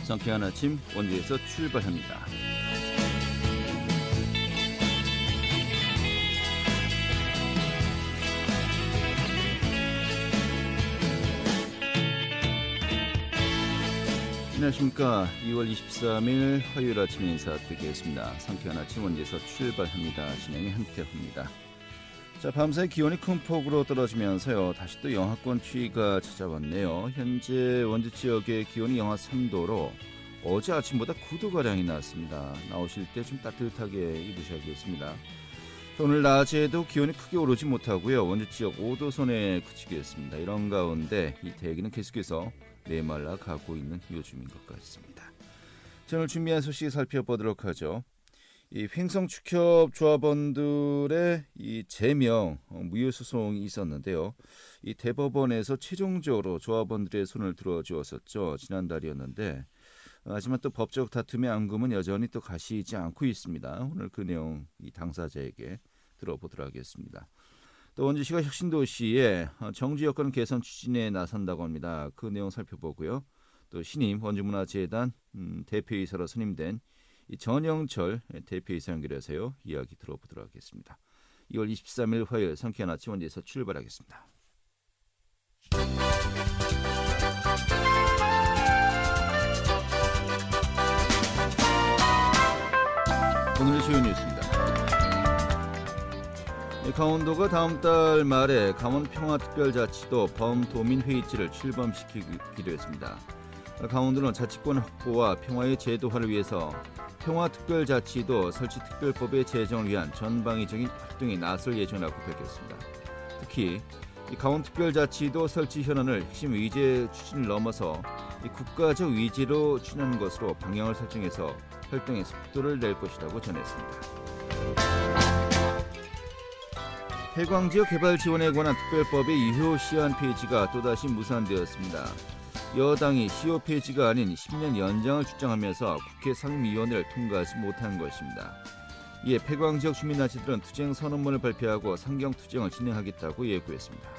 상쾌한 아침 원주에서 출발합니다. 안녕하십니까. 2월 23일 화요일 아침 인사드리겠습니다. 상쾌한 아침 원주에서 출발합니다. 진행의 한태호입니다. 자, 밤사이 기온이 큰 폭으로 떨어지면서요, 다시 또 영하권 추위가 찾아왔네요. 현재 원주 지역의 기온이 영하 3도로 어제 아침보다 9도가량이 낮습니다. 나오실 때 좀 따뜻하게 입으셔야겠습니다. 오늘 낮에도 기온이 크게 오르지 못하고요, 원주 지역 5도 선에 그치겠습니다. 이런 가운데 이 대기는 계속해서 메말라 가고 있는 요즘인 것 같습니다. 자, 오늘 준비한 소식 살펴보도록 하죠. 이 횡성축협 조합원들의 이 제명 무효 소송이 있었는데요. 이 대법원에서 최종적으로 조합원들의 손을 들어주었었죠. 지난달이었는데, 하지만 또 법적 다툼의 앙금은 여전히 또 가시지 않고 있습니다. 오늘 그 내용 이 당사자에게 들어보도록 하겠습니다. 또 원주시가 혁신도시에 정주 여건 개선 추진에 나선다고 합니다. 그 내용 살펴보고요. 또 신임 원주문화재단 대표이사로 선임된 이 전영철 대표이사 연결해서요, 이야기 들어보도록 하겠습니다. 2월 23일 화요일 상쾌한 아침 원주에서 출발하겠습니다. 오늘의 주요 뉴스입니다. 강원도가 다음 달 말에 강원평화특별자치도 범도민회의체를 출범시키기로 했습니다. 강원도는 자치권 확보와 평화의 제도화를 위해서 평화특별자치도 설치특별법의 제정을 위한 전방위적인 활동에 나설 예정이라고 밝혔습니다. 특히 강원특별자치도 설치 현안을 핵심 의제 추진을 넘어서 국가적 의제로 추진하는 것으로 방향을 설정해서 활동의 속도를 낼 것이라고 전했습니다. 해광지역 개발 지원에 관한 특별법의 유효 시한 폐지가 또다시 무산되었습니다. 여당이 시효 폐지가 아닌 10년 연장을 주장하면서 국회 상임위원회를 통과하지 못한 것입니다. 이에 폐광지역 주민단체들은 투쟁 선언문을 발표하고 상경 투쟁을 진행하겠다고 예고했습니다.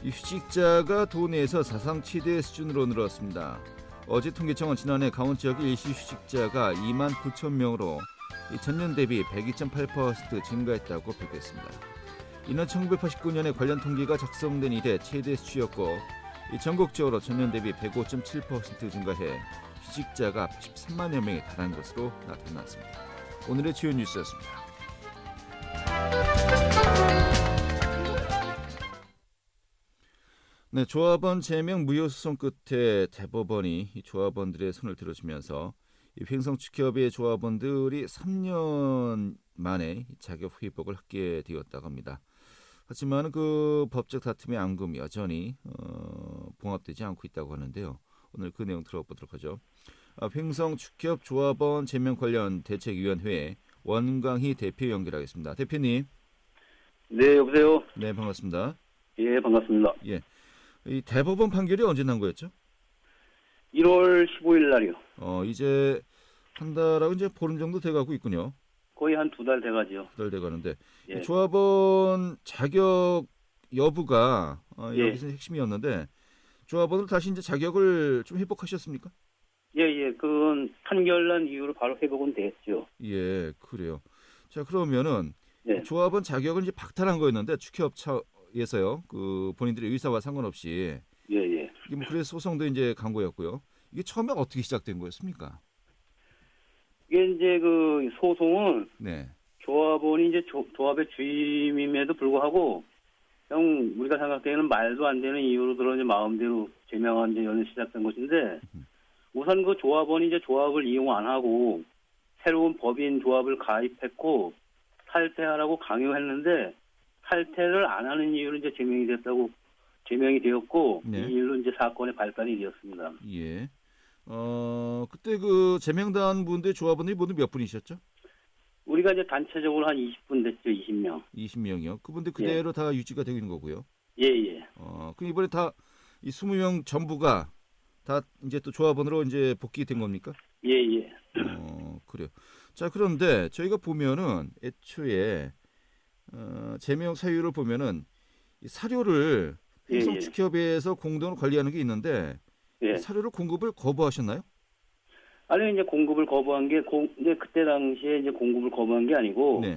휴직자가 도내에서 사상 최대 수준으로 늘었습니다. 어제 통계청은 지난해 강원 지역의 일시 휴직자가 2만 9천 명으로 전년 대비 102.8% 증가했다고 밝혔습니다. 이는 1989년에 관련 통계가 작성된 이래 최대 수치였고, 전국적으로 전년 대비 105.7% 증가해 휴직자가 83만여 명에 달한 것으로 나타났습니다. 오늘의 주요 뉴스였습니다. 네, 조합원 제명 무효 소송 끝에 대법원이 이 조합원들의 손을 들어주면서 이 횡성축협의 조합원들이 3년 만에 자격 회복을 하게 되었다고 합니다. 하지만 그 법적 다툼의 앙금이 여전히 봉합되지 않고 있다고 하는데요. 오늘 그 내용 들어보도록 하죠. 횡성축협 조합원 제명 관련 대책위원회 원광희 대표 연결하겠습니다. 대표님. 네, 여보세요. 네, 반갑습니다. 예, 반갑습니다. 예, 이 대법원 판결이 언제 난 거였죠? 1월 15일 날이요. 이제 한 달하고 이제 보름 정도 돼가고 있군요. 거의 한 2달 돼가지요. 2달 돼가는데 예. 조합원 자격 여부가 예. 여기서 핵심이었는데 조합원들 다시 이제 자격을 좀 회복하셨습니까? 예. 그건 판결 난 이후로 바로 회복은 됐죠. 예, 그래요. 자, 그러면은 예. 조합원 자격을 이제 박탈한 거였는데 축협차에서요, 그 본인들의 의사와 상관없이 예. 이게 뭐 그래서 소송도 이제 간 거였고요. 이게 처음에 어떻게 시작된 거였습니까? 이게 이제 그 소송은 네. 조합원이 이제 조합의 주임임에도 불구하고 그냥 우리가 생각되는 말도 안 되는 이유로 들어 이제 마음대로 제명한 이제 연이 시작된 것인데, 우선 그 조합원이 이제 조합을 이용 안 하고 새로운 법인 조합을 가입했고 탈퇴하라고 강요했는데 탈퇴를 안 하는 이유로 이제 제명이 되었고, 네. 이 일로 이제 사건의 발단이 되었습니다. 예. 그때 그 제명단 분들 조합원들이 모두 몇 분이셨죠? 우리가 이제 단체적으로 한 20분 됐죠, 20명. 20명이요. 그분들 그대로 다 유지가 되고 있는 거고요. 예. 그럼 이번에 다 이 20명 전부가 다 이제 또 조합원으로 이제 복귀된 겁니까? 예. 그래요. 자, 그런데 저희가 보면은 애초에 제명 사유를 보면은 이 사료를 예, 횡성 예. 축협에서 공동으로 관리하는 게 있는데 예. 사료를 공급을 거부하셨나요? 아니 이제 공급을 거부한 게 이제 그때 당시에 이제 공급을 거부한 게 아니고 네,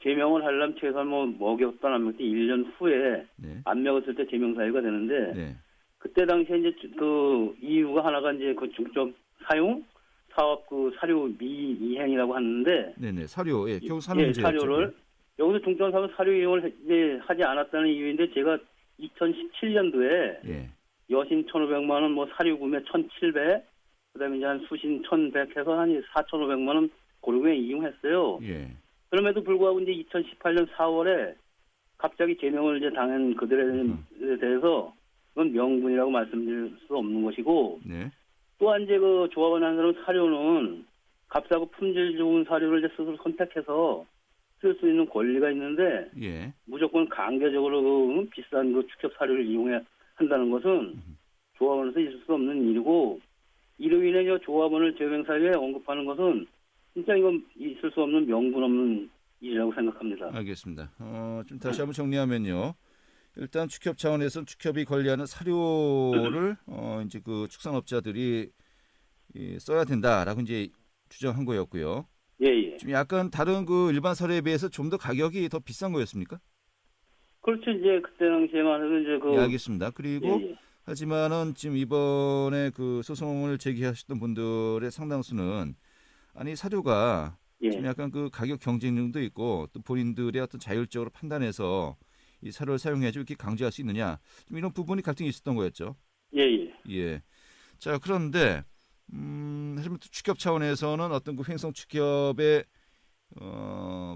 제명을 하려면 최소한 뭐 먹였던 안 먹였던 1년 후에 네, 안 먹었을 때 제명 사유가 되는데 네, 그때 당시에 이제 그 이유가 하나가 이제 그 중점 사용 사업 그 사료 미이행이라고 하는데 네, 네. 사료, 예, 결국 사료 예, 문제였죠. 사료를 여기서 중점 사업 사료 이용을 이제 하지 않았다는 이유인데 제가 2017년도에 예, 여신 1,500만 원, 뭐 사료 구매 1,700, 그다음에 이제 한 수신 1,100 해서 한 4,500만 원 고르게 이용했어요. 예, 그럼에도 불구하고 이제 2018년 4월에 갑자기 제명을 이제 당한 그들에 대해서 그건 명분이라고 말씀드릴 수 없는 것이고 네, 또한 이제 그 조합원 한 사람 사료는 값싸고 품질 좋은 사료를 이제 스스로 선택해서 쓸 수 있는 권리가 있는데 예, 무조건 강제적으로 그 비싼 그 축협 사료를 이용해 한다는 것은 조합원에서 있을 수 없는 일이고 이로 인해 저 조합원을 제명 사유에 언급하는 것은 진짜 이건 있을 수 없는 명분 없는 일이라고 생각합니다. 알겠습니다. 좀 다시 한번 정리하면요. 일단 축협 차원에서는 축협이 관리하는 사료를 이제 그 축산업자들이 써야 된다라고 이제 주장한 거였고요. 예, 예. 좀 약간 다른 그 일반 사료에 비해서 좀 더 가격이 더 비싼 거였습니까? 그렇죠. 이제 그때 당시에만 해도 이제 그 예, 알겠습니다. 그리고 예, 예. 하지만은 지금 이번에 그 소송을 제기하셨던 분들의 상당수는 아니 사료가 예. 지금 약간 그 가격 경쟁력도 있고 또 본인들의 어떤 자율적으로 판단해서 이 사료를 사용해야지 이렇게 강제할 수 있느냐 좀 이런 부분이 갈등이 있었던 거였죠. 예, 예. 예. 자 그런데 하지만 또 축협 차원에서는 어떤 그 횡성 축협의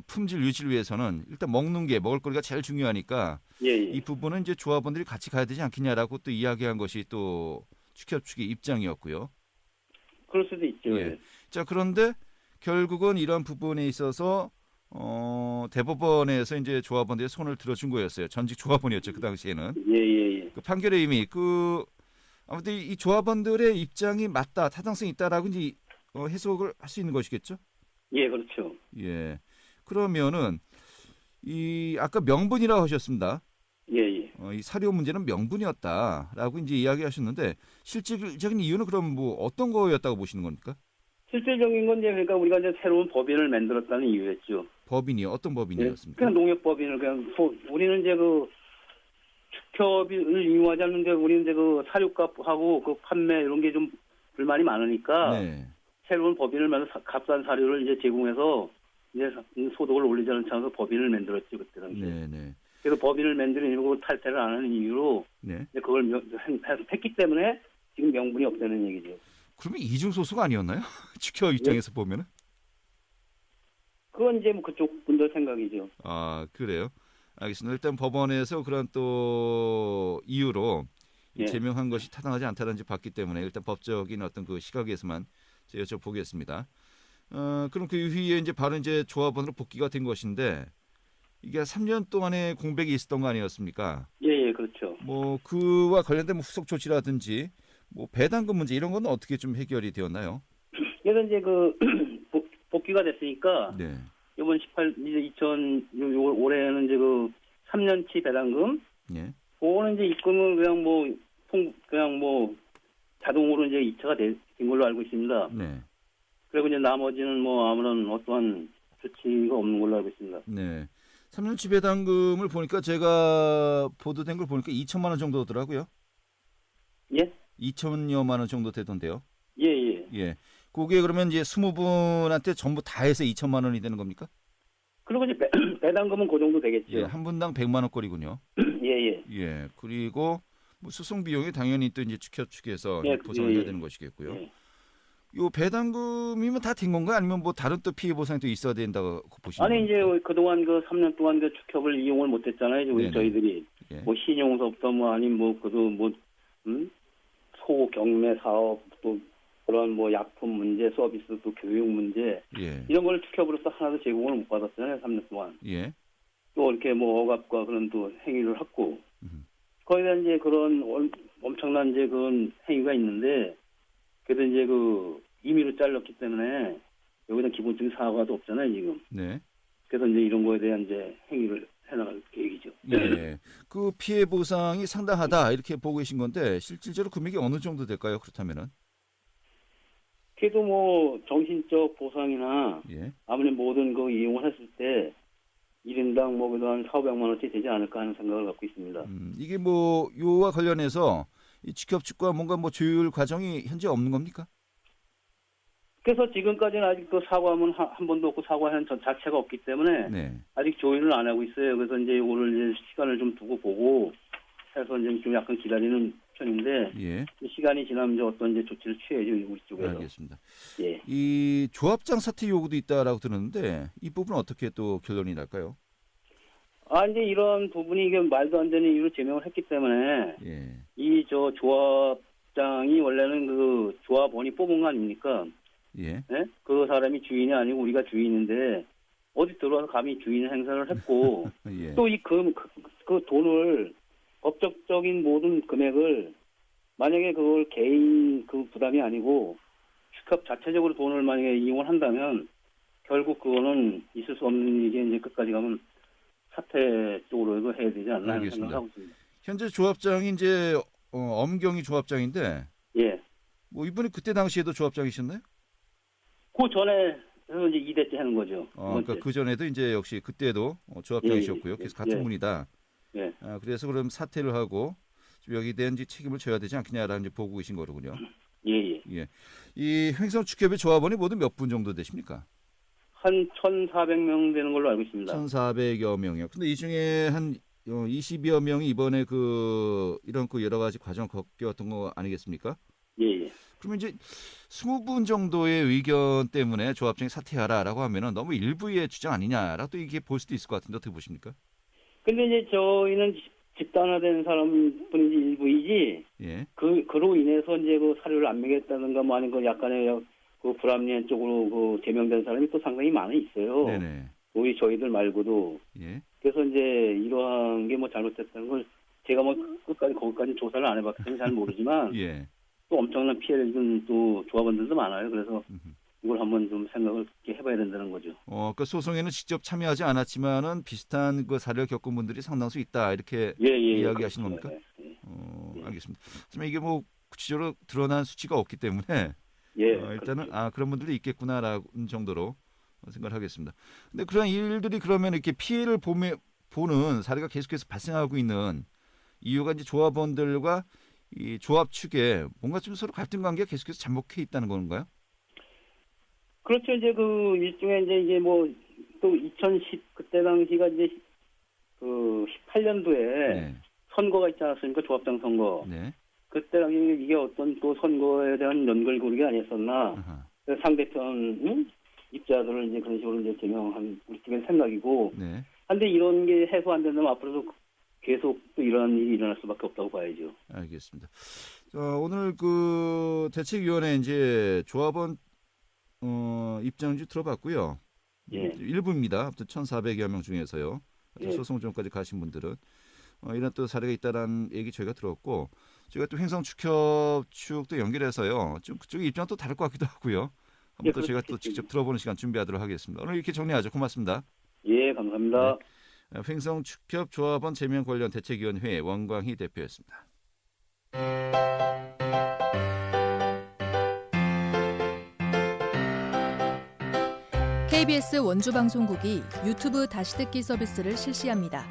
품질 유지를 위해서는 일단 먹는 게 먹을거리가 제일 중요하니까 예, 예. 이 부분은 이제 조합원들이 같이 가야 되지 않겠냐라고 또 이야기한 것이 또 축협 측의 입장이었고요. 그럴 수도 있죠. 예. 자 그런데 결국은 이런 부분에 있어서 대법원에서 이제 조합원들의 손을 들어준 거였어요. 전직 조합원이었죠 그 당시에는. 예, 예, 예. 그 판결의 의미 아무튼 이 조합원들의 입장이 맞다 타당성이 있다라고 이제 해석을 할 수 있는 것이겠죠. 예, 그렇죠. 예. 그러면은 이 아까 명분이라고 하셨습니다. 예, 예. 이 사료 문제는 명분이었다라고 이제 이야기하셨는데 실질적인 이유는 그럼 뭐 어떤 거였다고 보시는 겁니까? 실질적인 건 이제 그러니까 우리가 이제 새로운 법인을 만들었다는 이유였죠. 법인이요? 어떤 예. 법인이었습니까? 그냥 농협법인을 그냥 우리는 이제 그 축협을 이용하지 않는데 우리는 이제 그 사료값하고 그 판매 이런 게 좀 불만이 많으니까 네. 새로운 법인을 만들어 값싼 사료를 이제 제공해서 이제 소득을 올리자는 차원에서 법인을 만들었죠 그때 당시에. 네, 네. 그래서 법인을 만드는 이유고 탈퇴를 안 하는 이유로 네. 이제 그걸 했기 때문에 지금 명분이 없다는 얘기죠. 그러면 이중 소수가 아니었나요? 축협 입장에서 보면은? 그건 이제 뭐 그쪽 분들 생각이죠. 아, 그래요. 알겠습니다. 일단 법원에서 그런 또 이유로 이 예. 제명한 것이 타당하지 않다는지 봤기 때문에 일단 법적인 어떤 그 시각에서만 제가 여쭤보겠습니다. 그럼 그 이후에 이제 바로 이제 조합원으로 복귀가 된 것인데 이게 3년 동안의 공백이 있었던 거 아니었습니까? 예, 예, 그렇죠. 뭐 그와 관련된 뭐 후속 조치라든지 뭐 배당금 문제 이런 건 어떻게 좀 해결이 되었나요? 그래서 이제 그 복귀가 됐으니까 네. 이번 18 이제 올해는 이제 그 3년치 배당금 예. 그거는 이제 입금은 그냥 뭐 자동으로 이제 이체가 된 걸로 알고 있습니다. 네. 그리고 이제 나머지는 뭐 아무런 어떠한 조치가 없는 걸로 알고 있습니다. 네. 3년치 배당금을 보니까 제가 보도된 걸 보니까 2천만 원 정도더라고요. 예? 2천여만 원 정도 되던데요. 예, 예. 예. 그게 그러면 이제 20분한테 전부 다 해서 2천만 원이 되는 겁니까? 그리고 이제 배당금은 그 정도 되겠죠. 예. 한 분당 100만 원꼴이군요. 예, 예. 예. 그리고 뭐 수송 비용이 당연히 또 이제 축협 측에서 예, 보상을 예, 해야 예. 되는 것이겠고요. 예. 요 배당금이면 다 된 건가요? 아니면 뭐 다른 또 피해 보상이 또 있어야 된다고 보시는 아니 겁니까? 이제 그동안 그 3년 동안 그 축협을 이용을 못했잖아요. 이제 네네. 저희들이 예. 뭐 신용서부터 뭐 아니면 뭐 그도 뭐 소경매 사업 또 그런 뭐 약품 문제, 서비스 또 교육 문제 예. 이런 걸 축협으로서 하나도 제공을 못 받았잖아요. 3년 동안. 예. 또 이렇게 뭐 억압과 그런 또 행위를 했고 음. 거기에 대한 이제 그런 엄청난 이제 그런 행위가 있는데 그래도 이제 그 임의로 잘렸기 때문에 여기다 기본적인 사과도 없잖아요 지금. 네. 그래서 이제 이런 거에 대한 이제 행위를 해나갈 계획이죠. 예. 그 피해 보상이 상당하다 이렇게 보고 계신 건데 실질적으로 금액이 어느 정도 될까요? 그렇다면은 그래도 뭐 정신적 보상이나 예. 아무리 모든 그 이용을 했을 때 1인당 뭐 그래도 한 400만 원치 되지 않을까 하는 생각을 갖고 있습니다. 이게 뭐 요와 관련해서 이 직협 측과 뭔가 뭐 조율 과정이 현재 없는 겁니까? 그래서 지금까지는 아직 그 사과문 한 번도 없고 사과한 전 자체가 없기 때문에 네. 아직 조율을 안 하고 있어요. 그래서 이제 오늘 이제 시간을 좀 두고 보고 해서 이제 좀 약간 기다리는 편인데 예. 시간이 지나면 이제 어떤 이제 조치를 취해야죠 우리 쪽에서. 알겠습니다. 예. 이 조합장 사퇴 요구도 있다라고 들었는데 이 부분은 어떻게 또 결론이 날까요? 아 이제 이런 부분이 이게 말도 안 되는 이유로 제명을 했기 때문에 예. 이 저 조합장이 원래는 그 조합원이 뽑은 거 아닙니까? 예. 예? 그 사람이 주인이 아니고 우리가 주인인데 어디 들어와서 감히 주인 행사를 했고 예. 또 이 그 돈을 법적적인 모든 금액을 만약에 그걸 개인 그 부담이 아니고 축협 자체적으로 돈을 만약에 이용을 한다면 결국 그거는 있을 수 없는 일이 이제 끝까지 가면 사퇴 쪽으로 해야 되지 않나 하는 알겠습니다. 생각을 하고 있습니다. 현재 조합장이 이제 엄경이 조합장인데 예. 뭐 이분이 그때 당시에도 조합장이셨나요? 그 전에 해서 이제 2대째 하는 거죠. 그러니까 그 전에도 이제 역시 그때도 조합장이셨고요. 그래서 같은 예. 분이다. 예. 그래서 그럼 사퇴를 하고 좀 여기에 대한 이제 책임을 져야 되지 않겠냐라는 이제 보고 계신 거로군요. 예, 예. 예. 이 횡성 축협의 조합원이 모두 몇 분 정도 되십니까? 한 1,400명 되는 걸로 알고 있습니다. 1,400여 명이요. 근데 이 중에 한 20여 명이 이번에 그 이런 그 여러 가지 과정 겪었던 거 아니겠습니까? 예, 예. 그러면 이제 20분 정도의 의견 때문에 조합장이 사퇴하라라고 하면은 너무 일부의 주장 아니냐라고 또 이게 볼 수도 있을 것 같은데 어떻게 보십니까? 근데 이제 저희는 집단화된 사람뿐이지 일부이지 예. 그로 인해서 이제 그 사료를 안 먹였다든가 뭐 아닌 그 약간의 그 불합리한 쪽으로 그 제명된 사람이 또 상당히 많이 있어요. 네네. 우리 저희들 말고도. 예. 그래서 이제 이러한 게 뭐 잘못됐다는 걸 제가 뭐 끝까지 거기까지 조사를 안 해봤기 때문에 잘 모르지만 예. 또 엄청난 피해를 준 또 조합원들도 많아요. 그래서 음흠. 이걸 한번 좀 생각을 이렇게 해봐야 된다는 거죠. 그 소송에는 직접 참여하지 않았지만은 비슷한 그 사례를 겪은 분들이 상당수 있다 이렇게 예, 이야기하시는 그렇죠. 겁니까? 예, 예. 알겠습니다. 하지만 이게 뭐 구체적으로 드러난 수치가 없기 때문에 예, 일단은 그렇죠. 그런 분들이 있겠구나라는 정도로 생각을 하겠습니다. 근데 그런 일들이 그러면 이렇게 피해를 보는 사례가 계속해서 발생하고 있는 이유가 이제 조합원들과 이 조합 측에 뭔가 좀 서로 갈등 관계가 계속해서 잠복해 있다는 건가요? 그렇죠. 이제 그 일종의 이제 이게 뭐 또 2010 그때 당시가 이제 그 18년도에 네. 선거가 있지 않았습니까? 조합장 선거. 네. 그때 당시 이게 어떤 또 선거에 대한 연결고리가 아니었었나. 아하. 그래서 상대편 입자들을 이제 그런 식으로 이제 제명한 우리 쪽의 생각이고. 네. 근데 이런 게 해소 안 된다면 앞으로도 계속 또 이런 일이 일어날 수밖에 없다고 봐야죠. 알겠습니다. 오늘 그 대책위원회 이제 조합원 입장 좀 들어봤고요. 예. 일부입니다. 아무튼 1,400여 명 중에서요. 예. 소송전까지 가신 분들은 이런 또 사례가 있다라는 얘기 저희가 들었고 저희가 또 횡성 축협 측도 연결해서요. 좀 그쪽의 입장 또 다를 것 같기도 하고요. 한번 또 제가 또 직접 들어보는 시간 준비하도록 하겠습니다. 오늘 이렇게 정리하죠. 고맙습니다. 예, 감사합니다. 네. 횡성 축협 조합원 제명 관련 대책위원회 원광희 대표였습니다. KBS 원주방송국이 유튜브 다시 듣기 서비스를 실시합니다.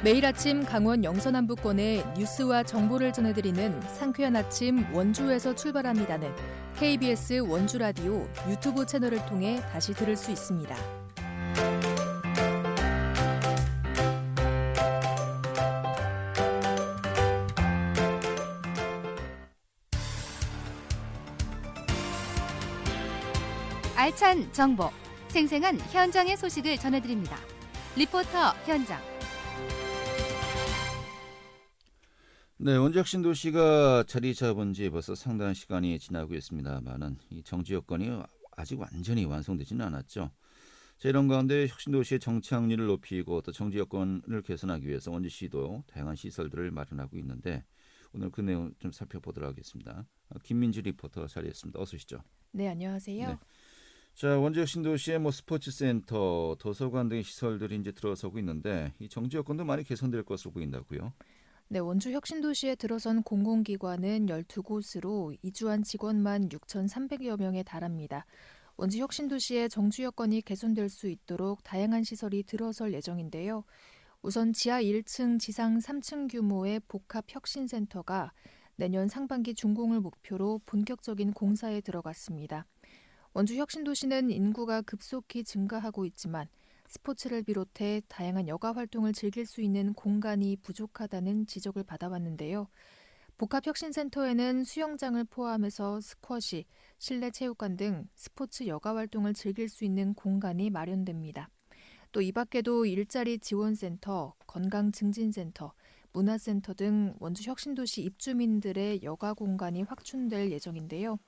매일 아침 강원 영서남부권의 뉴스와 정보를 전해드리는 상쾌한 아침 원주에서 출발합니다는 KBS 원주라디오 유튜브 채널을 통해 다시 들을 수 있습니다. 알찬 정보, 생생한 현장의 소식을 전해드립니다. 리포터 현장. 네, 원주혁신도시가 자리 잡은 지 벌써 상당한 시간이 지나고 있습니다만은 이 정지 여건이 아직 완전히 완성되지는 않았죠. 자, 이런 가운데 혁신도시의 정치 확률을 높이고 또 정지 여건을 개선하기 위해서 원주시도 다양한 시설들을 마련하고 있는데 오늘 그 내용 좀 살펴보도록 하겠습니다. 김민주 리포터 자리했습니다. 어서 오시죠. 네, 안녕하세요. 네. 자, 원주역 신도시의 스포츠센터, 도서관 등의 시설들이 이제 들어서고 있는데 이 정지 여건도 많이 개선될 것으로 보인다고요. 네, 원주 혁신도시에 들어선 공공기관은 12곳으로 이주한 직원만 6,300여 명에 달합니다. 원주 혁신도시의 정주 여건이 개선될 수 있도록 다양한 시설이 들어설 예정인데요. 우선 지하 1층, 지상 3층 규모의 복합혁신센터가 내년 상반기 준공을 목표로 본격적인 공사에 들어갔습니다. 원주 혁신도시는 인구가 급속히 증가하고 있지만 스포츠를 비롯해 다양한 여가 활동을 즐길 수 있는 공간이 부족하다는 지적을 받아왔는데요. 복합혁신센터에는 수영장을 포함해서 스쿼시, 실내 체육관 등 스포츠 여가 활동을 즐길 수 있는 공간이 마련됩니다. 또 이 밖에도 일자리 지원센터, 건강증진센터, 문화센터 등 원주 혁신도시 입주민들의 여가 공간이 확충될 예정인데요.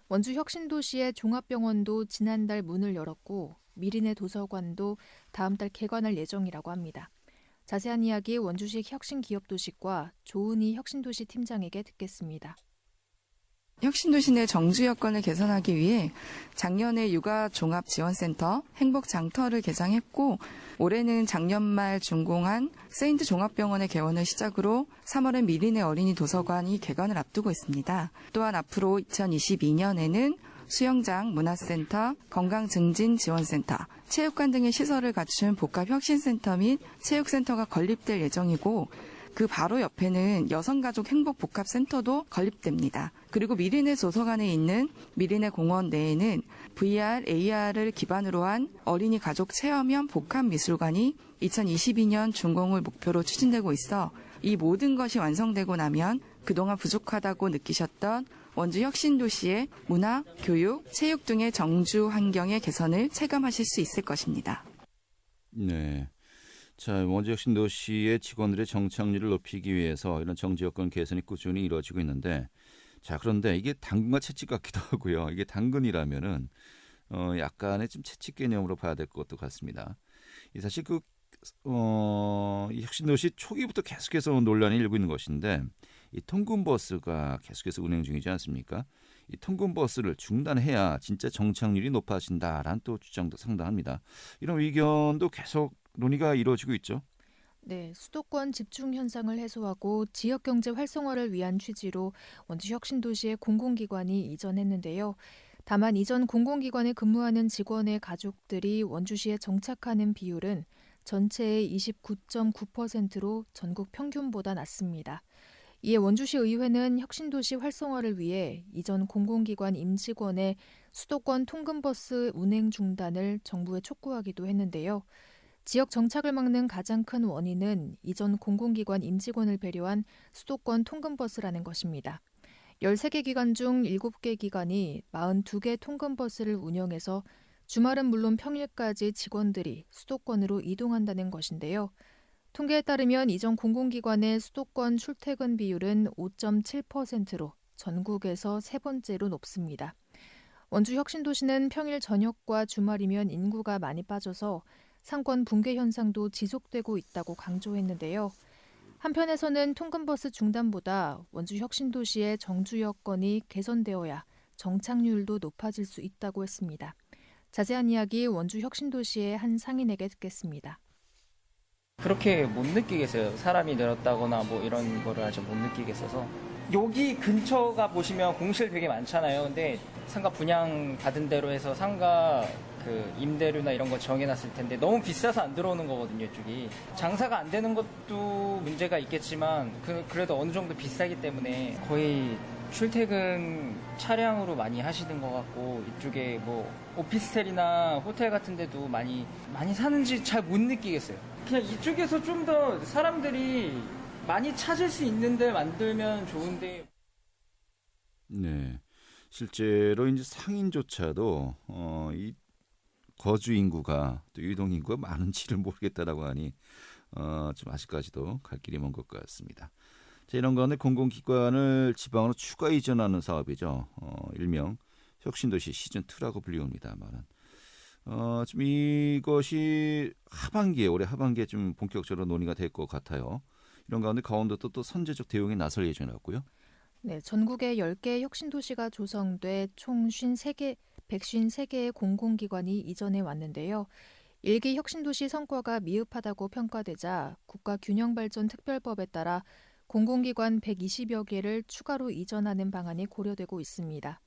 원주 혁신도시의 종합병원도 지난달 문을 열었고 미리네 도서관도 다음 달 개관할 예정이라고 합니다. 자세한 이야기 원주시 혁신기업도시과 조은희 혁신도시 팀장에게 듣겠습니다. 혁신도시 내 정주 여건을 개선하기 위해 작년에 육아종합지원센터 행복장터를 개장했고 올해는 작년 말 준공한 세인트 종합병원의 개원을 시작으로 3월엔 미리네 어린이 도서관이 개관을 앞두고 있습니다. 또한 앞으로 2022년에는 수영장, 문화센터, 건강증진지원센터, 체육관 등의 시설을 갖춘 복합혁신센터 및 체육센터가 건립될 예정이고 그 바로 옆에는 여성가족 행복복합센터도 건립됩니다. 그리고 미리네 도서관에 있는 미리네 공원 내에는 VR, AR을 기반으로 한 어린이 가족 체험형 복합미술관이 2022년 준공을 목표로 추진되고 있어 이 모든 것이 완성되고 나면 그동안 부족하다고 느끼셨던 원주 혁신도시의 문화, 교육, 체육 등의 정주 환경의 개선을 체감하실 수 있을 것입니다. 네. 자, 원주 혁신도시의 직원들의 정착률을 높이기 위해서 이런 정지 여건 개선이 꾸준히 이루어지고 있는데, 자, 그런데 이게 당근과 채찍 같기도 하고요. 이게 당근이라면은 약간의 좀 채찍 개념으로 봐야 될 것도 같습니다. 사실 이 혁신도시 초기부터 계속해서 논란이 일고 있는 것인데, 이 통근버스가 계속해서 운행 중이지 않습니까? 이 통근버스를 중단해야 진짜 정착률이 높아진다라는 또 주장도 상당합니다. 이런 의견도 계속 논의가 이루어지고 있죠. 네, 수도권 집중 현상을 해소하고 지역 경제 활성화를 위한 취지로 원주 혁신도시의 공공기관이 이전했는데요. 다만 이전 공공기관에 근무하는 직원의 가족들이 원주시에 정착하는 비율은 전체의 29.9%로 전국 평균보다 낮습니다. 이에 원주시 의회는 혁신도시 활성화를 위해 이전 공공기관 임직원의 수도권 통근버스 운행 중단을 정부에 촉구하기도 했는데요. 지역 정착을 막는 가장 큰 원인은 이전 공공기관 임직원을 배려한 수도권 통근버스라는 것입니다. 13개 기관 중 7개 기관이 42개 통근버스를 운영해서 주말은 물론 평일까지 직원들이 수도권으로 이동한다는 것인데요. 통계에 따르면 이전 공공기관의 수도권 출퇴근 비율은 5.7%로 전국에서 세 번째로 높습니다. 원주 혁신도시는 평일 저녁과 주말이면 인구가 많이 빠져서 상권 붕괴 현상도 지속되고 있다고 강조했는데요. 한편에서는 통근버스 중단보다 원주 혁신도시의 정주 여건이 개선되어야 정착률도 높아질 수 있다고 했습니다. 자세한 이야기 원주 혁신도시의 한 상인에게 듣겠습니다. 그렇게 못 느끼겠어요. 사람이 늘었다거나 뭐 이런 거를 아직 못 느끼겠어서. 여기 근처가 보시면 공실 되게 많잖아요. 근데 상가 분양 받은 대로 해서 상가 그 임대료나 이런 거 정해놨을 텐데 너무 비싸서 안 들어오는 거거든요, 이쪽이. 장사가 안 되는 것도 문제가 있겠지만 그래도 어느 정도 비싸기 때문에 거의 출퇴근 차량으로 많이 하시는 것 같고 이쪽에 뭐 오피스텔이나 호텔 같은 데도 많이 사는지 잘 못 느끼겠어요. 그냥 이쪽에서 좀 더 사람들이 많이 찾을 수 있는 데 만들면 좋은데. 네. 실제로 이제 상인조차도 이 거주 인구가 또 유동 인구가 많은지를 모르겠다라고 하니 좀 아직까지도 갈 길이 먼 것 같습니다. 자, 이런 가운데 공공기관을 지방으로 추가 이전하는 사업이죠. 일명 혁신도시 시즌2라고 불리웁니다만 좀 이것이 올해 하반기에 좀 본격적으로 논의가 될 것 같아요. 이런 가운데 강원도도 또 선제적 대응에 나설 예정이었고요. 네, 전국에 10개 혁신도시가 조성돼 총 53개 153개의 공공기관이 이전해 왔는데요. 1기 혁신도시 성과가 미흡하다고 평가되자 국가균형발전특별법에 따라 공공기관 120여 개를 추가로 이전하는 방안이 고려되고 있습니다.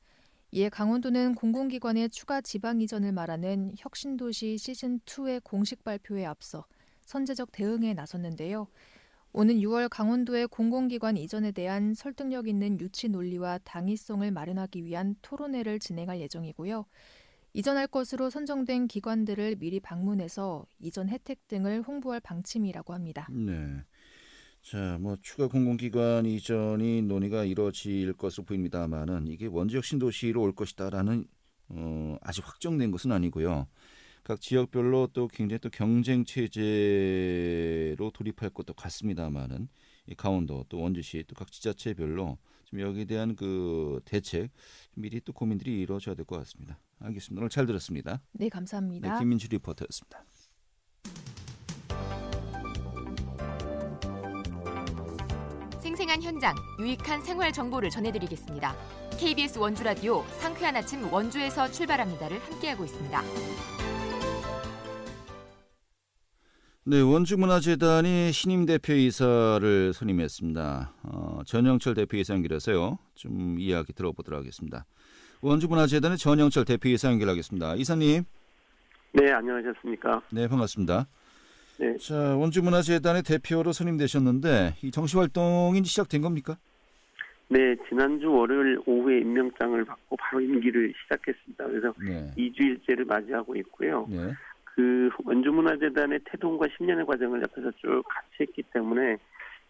이에 강원도는 공공기관의 추가 지방 이전을 말하는 혁신도시 시즌2의 공식 발표에 앞서 선제적 대응에 나섰는데요. 오는 6월 강원도의 공공기관 이전에 대한 설득력 있는 유치 논리와 당위성을 마련하기 위한 토론회를 진행할 예정이고요. 이전할 것으로 선정된 기관들을 미리 방문해서 이전 혜택 등을 홍보할 방침이라고 합니다. 네. 자, 추가 공공기관 이전이 논의가 이뤄질 것으로 보입니다만은 이게 원주 혁신도시로 올 것이다라는 아직 확정된 것은 아니고요. 각 지역별로 또 굉장히 또 경쟁 체제로 돌입할 것도 같습니다만은 이 강원도 또 원주시 또 각 지자체별로 좀 여기에 대한 그 대책 미리 또 고민들이 이루어져야 될 것 같습니다. 알겠습니다. 오늘 잘 들었습니다. 네, 감사합니다. 네, 김민주 리포터였습니다. 생생한 현장, 유익한 생활 정보를 전해드리겠습니다. KBS 원주 라디오 상쾌한 아침 원주에서 출발합니다를 함께하고 있습니다. 네, 원주문화재단이 신임 대표이사를 선임했습니다. 전영철 대표이사 연결해서요. 좀 이야기 들어보도록 하겠습니다. 원주문화재단의 전영철 대표이사 연결하겠습니다. 이사님. 네, 안녕하셨습니까? 네, 반갑습니다. 네. 자, 원주문화재단의 대표로 선임되셨는데 이 정식 활동이 시작된 겁니까? 네, 지난주 월요일 오후에 임명장을 받고 바로 임기를 시작했습니다. 그래서 네. 2주일째를 맞이하고 있고요. 네. 그 원주문화재단의 태동과 10년의 과정을 옆에서 쭉 같이 했기 때문에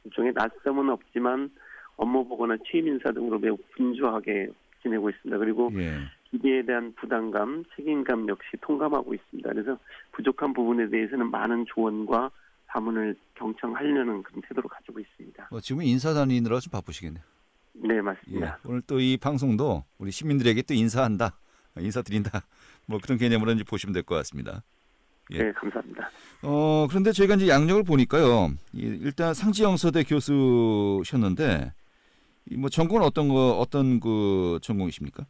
일종의 낯섦은 없지만 업무 보고나 취임 인사 등으로 매우 분주하게 지내고 있습니다. 그리고 예. 기대에 대한 부담감, 책임감 역시 통감하고 있습니다. 그래서 부족한 부분에 대해서는 많은 조언과 자문을 경청하려는 그런 태도를 가지고 있습니다. 지금 인사 다니느라 좀 바쁘시겠네요. 네, 맞습니다. 예. 오늘 또 이 방송도 우리 시민들에게 또 인사한다, 인사드린다, 그런 개념으로 이제 보시면 될 것 같습니다. 예. 네, 감사합니다. 그런데 저희가 이제 양력을 보니까요. 일단 상지영서대 교수셨는데, 전공은 어떤 그 전공이십니까?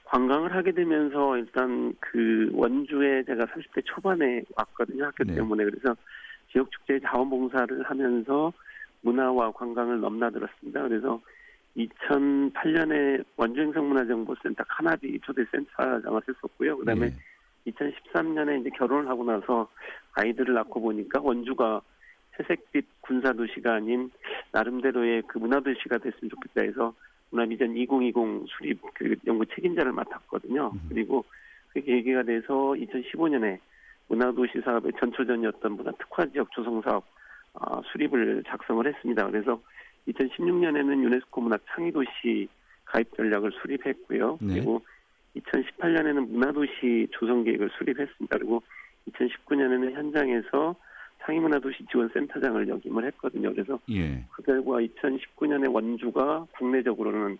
관광을 하게 되면서 일단 그 원주에 제가 30대 초반에 왔거든요. 학교 네. 때문에. 그래서 지역축제 자원봉사를 하면서 문화와 관광을 넘나들었습니다. 그래서 2008년에 원주행성문화정보센터 카나비 초대 센터장을 했었고요. 그다음에 예. 2013년에 이제 결혼을 하고 나서 아이들을 낳고 보니까 원주가 회색빛 군사도시가 아닌 나름대로의 그 문화도시가 됐으면 좋겠다 해서 문화비전 2020 수립 그 연구 책임자를 맡았거든요. 그리고 그게 계기가 돼서 2015년에 문화도시 사업의 전초전이었던 문화특화지역 조성사업 수립을 작성을 했습니다. 그래서 2016년에는 유네스코 문화창의도시 가입 전략을 수립했고요. 네. 그리고 2018년에는 문화도시 조성계획을 수립했습니다. 그리고 2019년에는 현장에서 창의문화도시 지원센터장을 역임을 했거든요. 그래서 예. 그 결과 2019년에 원주가 국내적으로는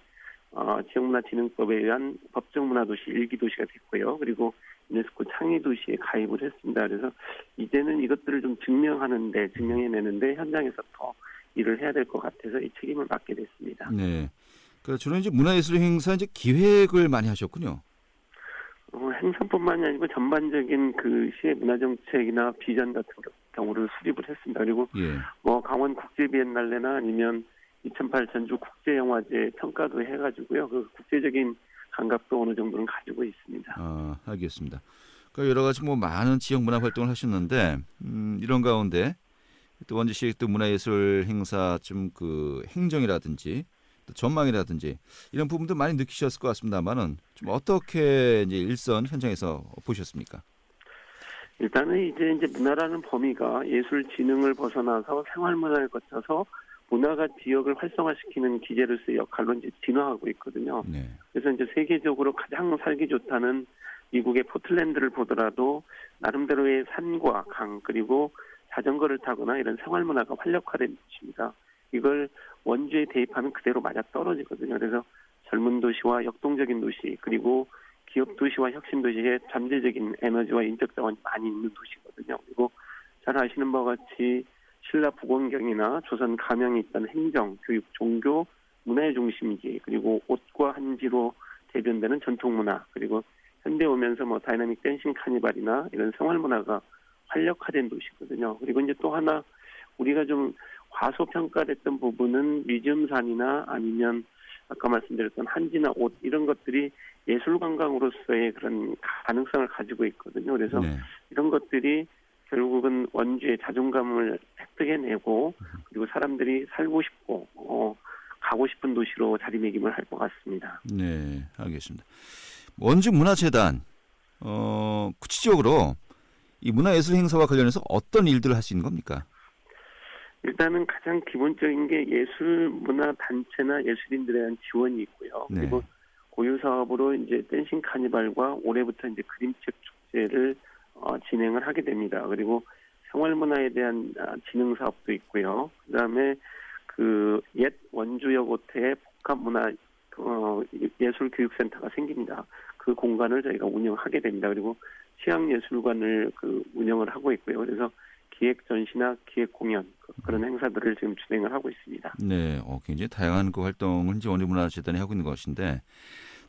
지역문화진흥법에 의한 법정문화도시 1기 도시가 됐고요. 그리고 유네스코 창의도시에 가입을 했습니다. 그래서 이제는 이것들을 좀 증명해내는데 현장에서 더 일을 해야 될 것 같아서 이 책임을 맡게 됐습니다. 네. 주로 이제 문화예술 행사 이제 기획을 많이 하셨군요. 행사뿐만이 아니고 전반적인 그 시의 문화정책이나 비전 같은 경우를 수립을 했습니다. 그리고 예. 강원 국제비엔날레나 아니면 2008 전주 국제영화제 평가도 해가지고요. 그 국제적인 감각도 어느 정도는 가지고 있습니다. 알겠습니다. 여러 가지 많은 지역 문화 활동을 하셨는데 이런 가운데 또 원주시 또 문화예술 행사 좀 그 행정이라든지 또 전망이라든지 이런 부분도 많이 느끼셨을 것 같습니다만은 좀 어떻게 이제 일선 현장에서 보셨습니까? 일단은 이제 문화라는 범위가 예술 지능을 벗어나서 생활문화를 거쳐서 문화가 지역을 활성화시키는 기제로서의 역할로 이제 진화하고 있거든요. 네. 그래서 이제 세계적으로 가장 살기 좋다는 미국의 포틀랜드를 보더라도 나름대로의 산과 강 그리고 자전거를 타거나 이런 생활문화가 활력화된 도시입니다. 이걸 원주에 대입하면 그대로 맞아 떨어지거든요. 그래서 젊은 도시와 역동적인 도시 그리고 기업 도시와 혁신 도시의 잠재적인 에너지와 인적 자원이 많이 있는 도시거든요. 그리고 잘 아시는 바와 같이 신라 부건경이나 조선 가명이 있던 행정, 교육, 종교, 문화의 중심지 그리고 옷과 한지로 대변되는 전통문화 그리고 현대 오면서 뭐 다이나믹 댄싱 카니발이나 이런 생활 문화가 활력화된 도시거든요. 그리고 이제 또 하나 우리가 좀 과소평가됐던 부분은 뮤지엄산이나 아니면 아까 말씀드렸던 한지나 옷 이런 것들이 예술 관광으로서의 그런 가능성을 가지고 있거든요. 그래서 네. 이런 것들이 결국은 원주의 자존감을 획득해내고 그리고 사람들이 살고 싶고 가고 싶은 도시로 자리매김을 할 것 같습니다. 네, 알겠습니다. 원주 문화재단 구체적으로 이 문화예술 행사와 관련해서 어떤 일들을 할 수 있는 겁니까? 일단은 가장 기본적인 게 예술 문화 단체나 예술인들에 대한 지원이 있고요. 네. 그리고 고유 사업으로 이제 댄싱 카니발과 올해부터 이제 그림책 축제를 진행을 하게 됩니다. 그리고 생활 문화에 대한 진흥 사업도 있고요. 그다음에 그 옛 원주역 호텔에 복합 문화 예술 교육센터가 생깁니다. 그 공간을 저희가 운영하게 됩니다. 그리고 취향예술관을 운영을 하고 있고요. 그래서 기획 전시나 기획 공연 그런 행사들을 지금 진행을 하고 있습니다. 네, 굉장히 다양한 그 활동을 이제 원주문화재단이 하고 있는 것인데,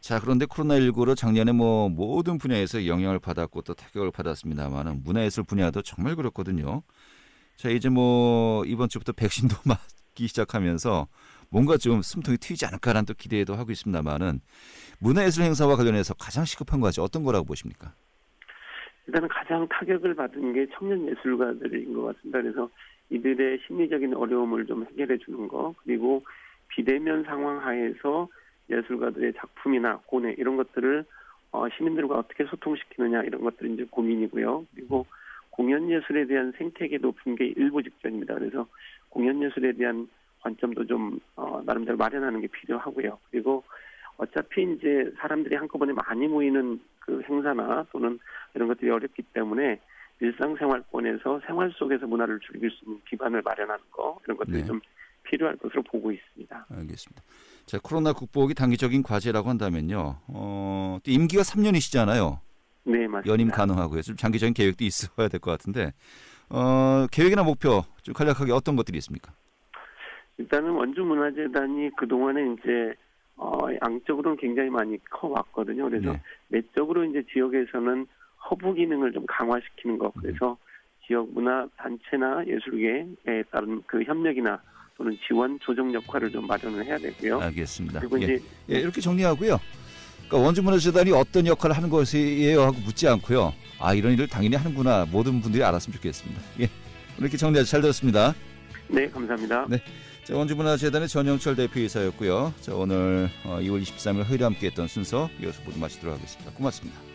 자 그런데 코로나19로 작년에 뭐 모든 분야에서 영향을 받았고 또 타격을 받았습니다만은 문화예술 분야도 정말 그렇거든요. 자 이제 뭐 이번 주부터 백신도 맞기 시작하면서 뭔가 좀 숨통이 트이지 않을까라는 또 기대도 하고 있습니다만은 문화예술 행사와 관련해서 가장 시급한 것이 어떤 거라고 보십니까? 일단은 가장 타격을 받은 게 청년 예술가들인 것 같습니다. 그래서 이들의 심리적인 어려움을 좀 해결해 주는 거, 그리고 비대면 상황 하에서 예술가들의 작품이나 고뇌 이런 것들을 시민들과 어떻게 소통시키느냐 이런 것들이 이제 고민이고요. 그리고 공연 예술에 대한 생태계 높은 게 일부 직전입니다. 그래서 공연 예술에 대한 관점도 좀 나름대로 마련하는 게 필요하고요. 그리고 어차피 이제 사람들이 한꺼번에 많이 모이는 그 행사나 또는 이런 것들이 어렵기 때문에 일상생활권에서 생활 속에서 문화를 즐길 수 있는 기반을 마련하는 거 이런 것들이 네. 좀 필요할 것으로 보고 있습니다. 알겠습니다. 자 코로나 극복이 단기적인 과제라고 한다면요. 또 임기가 3년이시잖아요. 네, 맞습니다. 연임 가능하고요. 좀 장기적인 계획도 있어야 될 것 같은데 계획이나 목표 좀 간략하게 어떤 것들이 있습니까? 일단은 원주문화재단이 그동안에 이제 양적으로는 굉장히 많이 커왔거든요. 그래서 네. 내적으로 이제 지역에서는 허브 기능을 좀 강화시키는 것. 그래서 지역 문화 단체나 예술계에 따른 그 협력이나 또는 지원 조정 역할을 좀 마련을 해야 되고요. 알겠습니다. 그리고 이제 이렇게 정리하고요. 그러니까 원주문화재단이 어떤 역할을 하는 것이에요 하고 묻지 않고요. 이런 일을 당연히 하는구나 모든 분들이 알았으면 좋겠습니다. 오늘 이렇게 정리해서 잘 들었습니다. 네, 감사합니다. 네. 자, 원주문화재단의 전영철 대표이사였고요. 자, 오늘 2월 23일 화요일에 함께했던 순서 이어서 모두 마치도록 하겠습니다. 고맙습니다.